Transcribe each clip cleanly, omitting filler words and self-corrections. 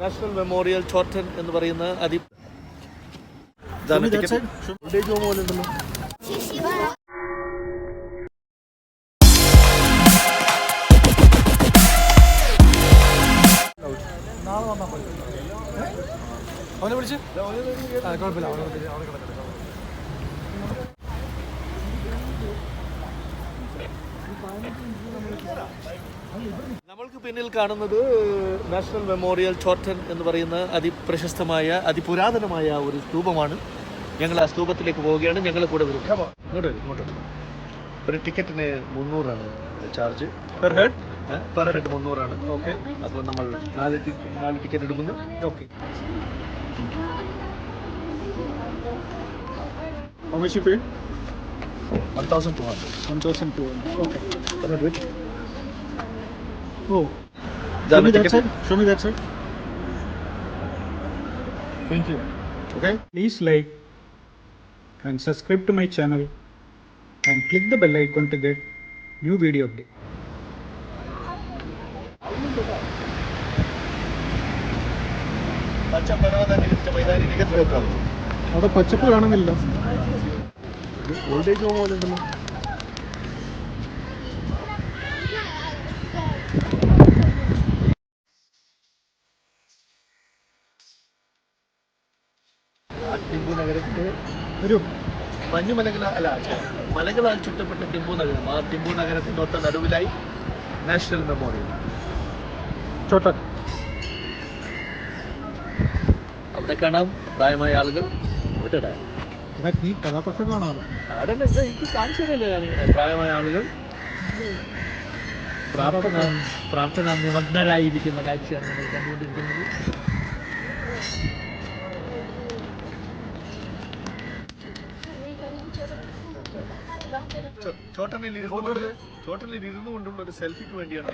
National memorial ചോർട്ടൻ എന്ന് പറയുന്ന അവനെ വിളിച്ച് കുഴപ്പമില്ല. നമ്മൾക്ക് പിന്നിൽ കാണുന്നത് നാഷണൽ മെമ്മോറിയൽ ചോർട്ടൻ എന്ന് പറയുന്ന അതിപ്രശസ്തമായ അതിപുരാതനമായ ഒരു സ്തൂപമാണ്. ഞങ്ങൾ ആ സ്തൂപത്തിലേക്ക് പോവുകയാണ്. ഞങ്ങൾ കൂടെ വരും. ഇങ്ങോട്ട് ഒരു ടിക്കറ്റിന് 300 ചാർജ് പെർ ഹെഡ്. 300. ഓക്കെ. അപ്പോൾ നമ്മൾ 4 ടിക്കറ്റ് എടുക്കുന്നു. Okay. How much you paid? 1,200. 1,200. Okay. Oh. Show Show me that side. Show me that side. Thank you. Okay. Please like and subscribe to my channel and click the bell icon to get new video update. അവിടെ പച്ചപ്പ് കാണുന്നില്ല. Old age home പോലെ ഉണ്ടല്ലോ. ടിമ്പു നഗരത്തിലെ ഒരു മലകളാൽ ചുറ്റപ്പെട്ട ടിമ്പു നഗരം. ആ ടിമ്പു നഗരത്തിൻ്റെ ഒത്ത നടുവിലായി നാഷണൽ മെമ്മോറിയൽ ചോട്ടൻ. അവിടെ കാണാം പ്രായമായ ആളുകൾ. നീ കഥാപക്ഷം കാണാറ്. അവിടെ എനിക്ക് കാണിച്ചു തരല്ലേ പ്രായമായ ആളുകൾ പ്രാർത്ഥന നിമഗ്നരായിരിക്കുന്ന കാഴ്ചയാണ് നമ്മൾ കണ്ടുകൊണ്ടിരിക്കുന്നത്. ചോട്ടനിൽ ഇരുന്നു കൊണ്ടുള്ള ഒരു സെൽഫിക്ക് വേണ്ടിയാണ്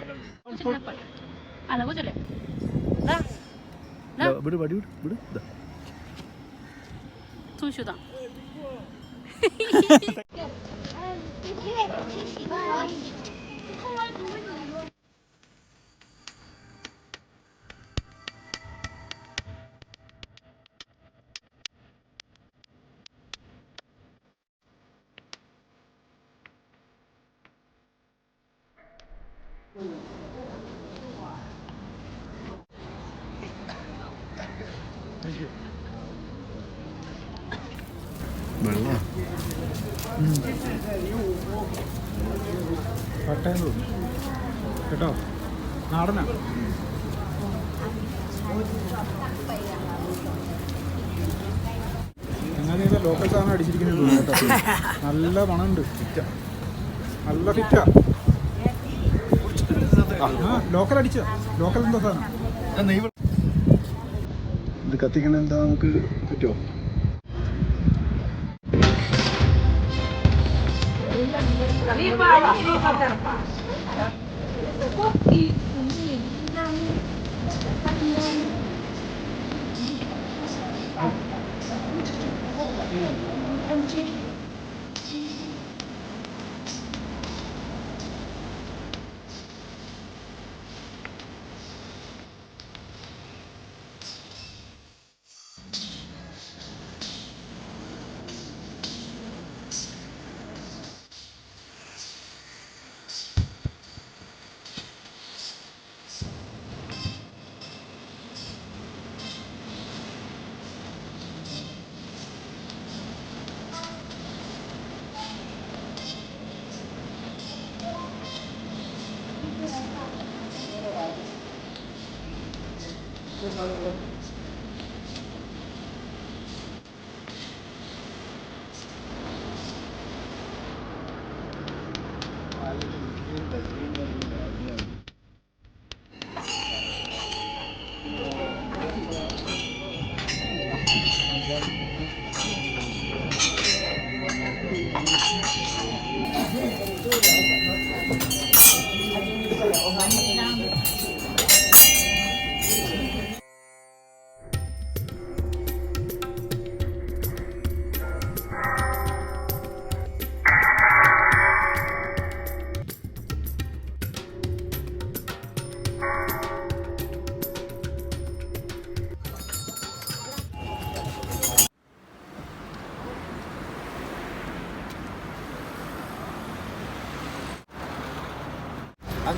പട്ടയം കേട്ടോ, നാടനാ. അങ്ങനെ ലോക്കൽ സാധനം അടിച്ചിരിക്കുന്നത് കേട്ടോ. നല്ല മണമുണ്ട്. നല്ല ഫിറ്റാ. ലോക്കൽ അടിച്ച ലോക്കൽ എന്താ സാധനം ഇത് കത്തിക്കണ എന്താ നമുക്ക് പറ്റുമോ?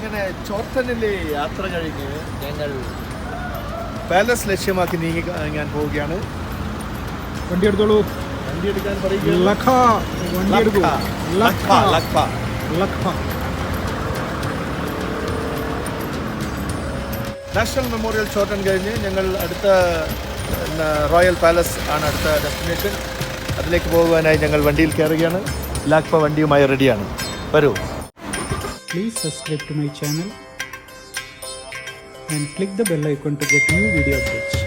അങ്ങനെ ചോർട്ടനിലെ യാത്ര കഴിഞ്ഞ് ഞങ്ങൾ പാലസ് ലക്ഷ്യമാക്കി ഞാൻ പോവുകയാണ്. വണ്ടി എടുത്തോളൂ. വണ്ടി എടുക്കാൻ പറയുക. നാഷണൽ മെമ്മോറിയൽ ചോർട്ടൻ കഴിഞ്ഞ് ഞങ്ങൾ അടുത്ത റോയൽ പാലസ് ആണ് അടുത്ത ഡെസ്റ്റിനേഷൻ. അതിലേക്ക് പോകുവാനായി ഞങ്ങൾ വണ്ടിയിൽ കയറുകയാണ്. ലാക്പ വണ്ടിയുമായി റെഡിയാണ്. വരൂ. Please subscribe to my channel and click the bell icon to get new video updates.